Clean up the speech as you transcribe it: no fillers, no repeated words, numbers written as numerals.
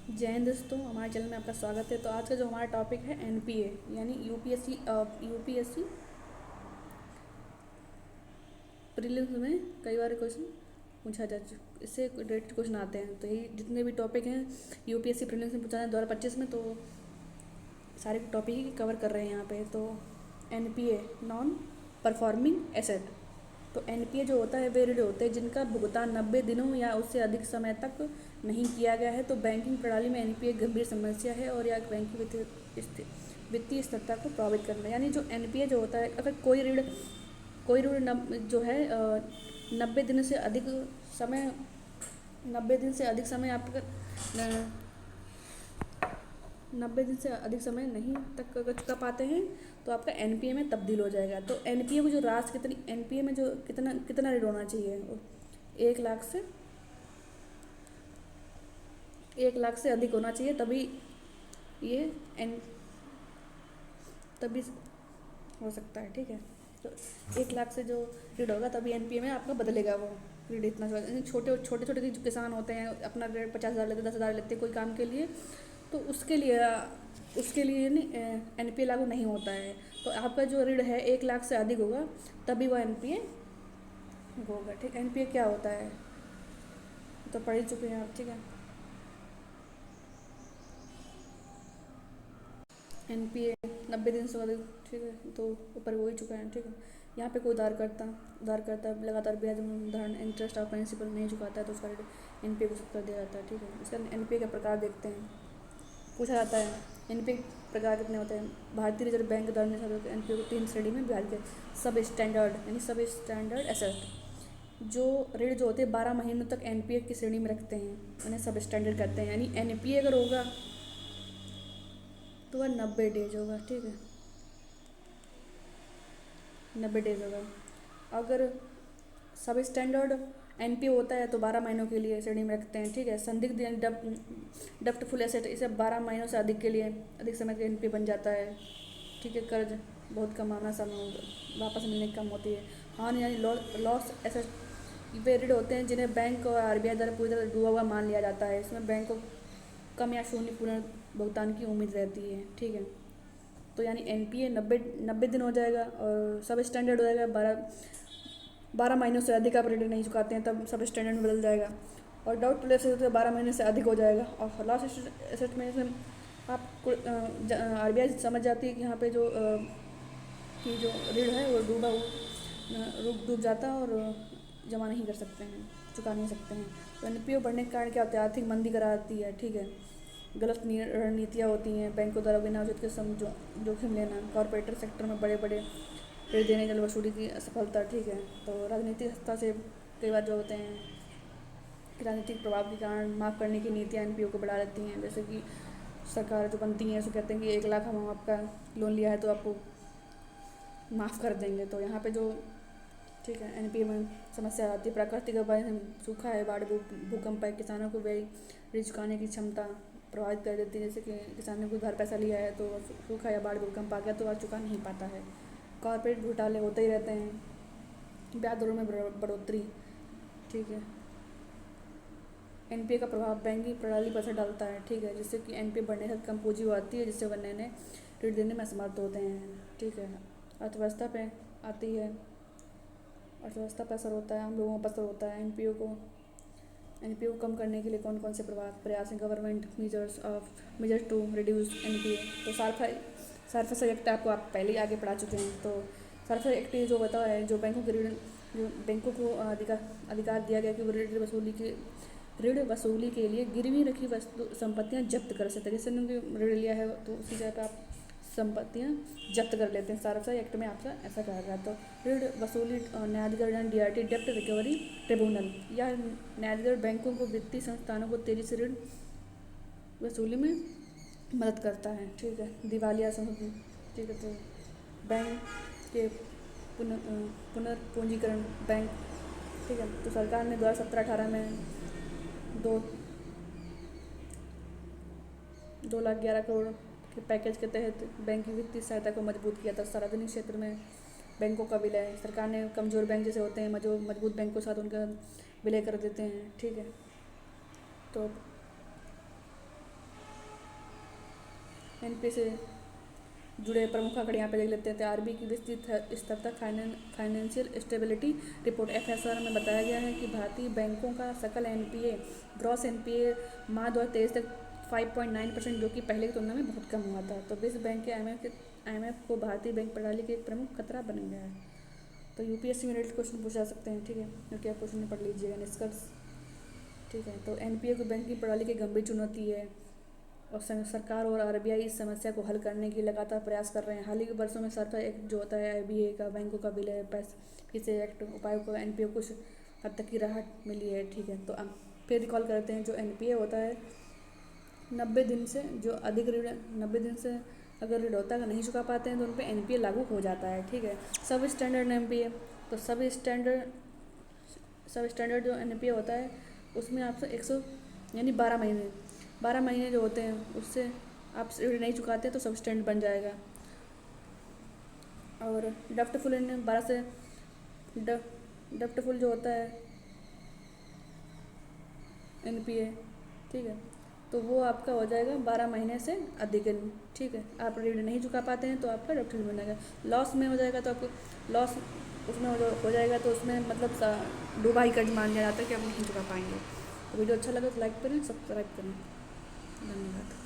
जय हिंद दोस्तों, हमारे चैनल में आपका स्वागत है। तो आज का जो हमारा टॉपिक है एनपीए यानी यूपीएससी प्रीलिम्स में कई बार क्वेश्चन पूछा जा चुका, इससे रिलेटेड क्वेश्चन आते हैं। तो यही जितने भी टॉपिक हैं यूपीएससी प्रीलिम्स में पूछा है 2025 में, तो सारे टॉपिक ही कवर कर रहे हैं यहाँ पे। तो एनपीए नॉन परफॉर्मिंग एसेट। तो एनपीए जो होता है वे ऋण होते हैं जिनका भुगतान 90 दिनों या उससे अधिक समय तक नहीं किया गया है। तो बैंकिंग प्रणाली में एनपीए गंभीर समस्या है और यह बैंकिंग वित्तीय स्थिरता को प्रभावित करना है। यानी जो एनपीए जो होता है, अगर कोई ऋण जो है 90 दिन से अधिक समय 90 दिन से अधिक समय आप अगर 90 दिन से अधिक समय नहीं तक अगर चुका पाते हैं तो आपका एनपीए में तब्दील हो जाएगा। तो एनपीए को जो राशि कितनी एनपीए में जो कितना कितना ऋण होना चाहिए, 1 लाख से 1 लाख से अधिक होना चाहिए, तभी ये एन तभी हो सकता है। ठीक है, तो 1 लाख से जो ऋण होगा तभी एनपीए में आपका बदलेगा वो ऋण। इतना छोटे छोटे छोटे जो किसान होते हैं अपना ऋण 50,000 लेते 10,000 लेते कोई काम के लिए, तो उसके लिए एनपीए लागू नहीं होता है। तो आपका जो ऋण है 1 लाख से अधिक होगा तभी वह एनपीए होगा। ठीक, एनपीए क्या होता है तो पढ़ ही चुके हैं आप। ठीक है, एनपीए 90 दिन से अधिक, ठीक है, तो ऊपर हो ही चुका है। ठीक है, यहाँ पे कोई उधारकर्ता लगातार ब्याज धन इंटरेस्ट और प्रिंसिपल नहीं चुकाता है तो उसका एनपीए को कर दिया जाता है। ठीक है, इसका एनपीए का प्रकार देखते हैं, पूछा जाता है एनपीए प्रकार कितने होते हैं। भारतीय रिजर्व बैंक द्वारा निर्धारित एनपीए को 3 श्रेणी में विभाजित किया। सब स्टैंडर्ड एसेट जो ऋण जो होते हैं 12 महीनों तक एनपीए की श्रेणी में रखते हैं, उन्हें सब स्टैंडर्ड कहते हैं। यानी एनपीए अगर होगा तो वह 90 डेज होगा। ठीक है, 90 डेज होगा। अगर सब स्टैंडर्ड एनपीए होता है तो 12 महीनों के लिए श्रेणी में रखते हैं। ठीक है, संदिग्ध डफ्टफुल एसेट, इसे 12 महीनों से अधिक के लिए अधिक समय के एनपीए बन जाता है। ठीक है, कर्ज बहुत कम आना, समय वापस मिलने की कम होती है। हानि यानी लॉस एसेट, वे ऋण होते हैं जिन्हें बैंक और आरबीआई द्वारा पूरी तरह डूबा हुआ मान लिया जाता है। इसमें बैंक को कम या शून्य पुनर्भुगतान की उम्मीद रहती है। ठीक है, तो यानी एनपीए 90 दिन हो जाएगा और सब स्टैंडर्ड हो जाएगा। 12 महीनों से अधिक आप ऋण नहीं चुकाते हैं तब सब स्टैंडर्ड में बदल जाएगा। और डाउट प्लेस से 12 महीने से अधिक हो जाएगा। और लॉस एसेट में से आपको आरबीआई समझ जाती है कि यहाँ पे कि जो ऋण है वो डूब जाता है और जमा नहीं कर सकते हैं, चुका नहीं सकते हैं। तो एनपीओ बढ़ने के कारण क्या होता है, आर्थिक मंदी कराती है। ठीक है, गलत रणनीतियाँ होती हैं, बैंकों द्वारा बिना उचित के जोखिम लेना, कॉरपोरेट सेक्टर में बड़े बड़े ऋण देने जल वसूली की असफलता। ठीक है, तो राजनीतिक सत्ता से कई बार जो होते हैं राजनीतिक प्रभाव के कारण माफ़ करने की नीतियाँ एनपीओ को बढ़ा देती हैं। जैसे कि सरकार जो बनती है उसको कहते हैं कि 1 लाख हम आपका लोन लिया है तो आपको माफ़ कर देंगे। तो यहाँ पे जो, ठीक है, एनपीए में समस्या आती है। प्राकृतिक आपदा सूखा है, बाढ़, भूकंप है, किसानों को व्यय ऋण चुकाने की क्षमता प्रभावित कर देती है। जैसे कि किसान ने कोई उधार पैसा लिया है तो सूखा या बाढ़ भूकंप आ गया तो वह चुका नहीं पाता है। कॉर्पोरेट घोटाले होते ही रहते हैं, ब्याज दरों में बढ़ोतरी। ठीक है, एनपीए का प्रभाव बैंकिंग प्रणाली पर असर डालता है। ठीक है, जिससे कि एनपीए बढ़ने से कम पूंजी आती है, जिससे वह नए नए ऋण देने में असमर्थ होते हैं। ठीक है, अर्थव्यवस्था पे आती है, अर्थव्यवस्था पर असर होता है, हम लोगों पर असर होता है। एनपीए को कम करने के लिए कौन कौन से प्रयास हैं। Government measures to reduce NPA. तो सार्फेस एक्ट आपको आप पहले ही आगे पढ़ा चुके हैं। तो सार्फेस एक्ट जो बता है जो बैंकों को अधिकार दिया गया कि वो ऋण वसूली के लिए गिरवी रखी वस्तु संपत्तियां जब्त कर सकते हैं। जैसे उन्होंने ऋण लिया है तो उसी जगह पर आप संपत्तियां जब्त कर लेते हैं। सार्फेस एक्ट में आपका ऐसा कहा गया। तो ऋण वसूली न्यायाधिकरण डीआरटी डेप्ट रिकवरी ट्रिब्यूनल, यह न्यायाधिकरण बैंकों को वित्तीय संस्थानों को तेजी से ऋण वसूली में मदद करता है। ठीक है, दिवालिया संशोधन। ठीक है, तो बैंक के पुनर्पूंजीकरण बैंक। ठीक है, तो सरकार ने 2017-18 में दो 2,11,00,000 के पैकेज के तहत बैंक की वित्तीय सहायता को मजबूत किया था। सार्वजनिक क्षेत्र में बैंकों का विलय, सरकार ने कमज़ोर बैंक जैसे होते हैं जो मजबूत बैंकों के साथ उनका विलय कर देते हैं। ठीक है, तो एनपीए से जुड़े प्रमुख आंकड़े यहाँ पे देख लेते हैं। तो आरबीआई की विस्तृत स्तर तक फाइनेंशियल स्टेबिलिटी रिपोर्ट एफएसआर में बताया गया है कि भारतीय बैंकों का सकल एनपीए ग्रॉस एनपीए मार्च 2023 तक 5.9%, जो कि पहले की तुलना में बहुत कम हुआ था। तो विश्व बैंक के आईएमएफ को भारतीय बैंक प्रणाली के एक प्रमुख खतरा बन गया है। तो यूपीएससी में रिलेटेड क्वेश्चन पूछ जा सकते हैं, ठीक है, क्योंकि आप क्वेश्चन पढ़ लीजिएगा निष्कर्ष, ठीक है। तो एनपीए को बैंकिंग प्रणाली की गंभीर चुनौती है और सरकार और आरबीआई इस समस्या को हल करने की लगातार प्रयास कर रहे हैं। हाल ही के वर्षों में सरकार एक्ट जो होता है आरबीआई का, बैंकों का विलय, पैसे एक्ट, उपायों को एनपीए कुछ हद तक की राहत मिली है, ठीक है। तो अब फिर रिकॉल करते हैं, जो एनपीए होता है 90 दिन से जो अधिक ऋण 90 दिन से अगर ऋण होता है नहीं चुका पाते हैं तो उन पर एनपीए लागू हो जाता है, ठीक है। सब स्टैंडर्ड एनपीए, तो सब स्टैंडर्ड जो एनपीए होता है उसमें आपसे 100 यानी 12 महीने जो होते हैं उससे आप ऋण नहीं चुकाते तो सब स्टैंड बन जाएगा। और डफ्टफुल 12 से डफ्टफुल जो होता है एनपीए, ठीक है, तो वो आपका हो जाएगा 12 महीने से अधिक, ठीक है। आप ऋण नहीं चुका पाते हैं तो आपका डफ्टफुल बन जाएगा। लॉस में हो जाएगा तो आपको लॉस उसमें हो जाएगा तो उसमें मतलब डूबा ही कर्ज मान लिया जाता है कि आप नहीं चुका पाएंगे। तो वीडियो अच्छा लगा तो लाइक करें, सब्सक्राइब करें। धन्यवाद।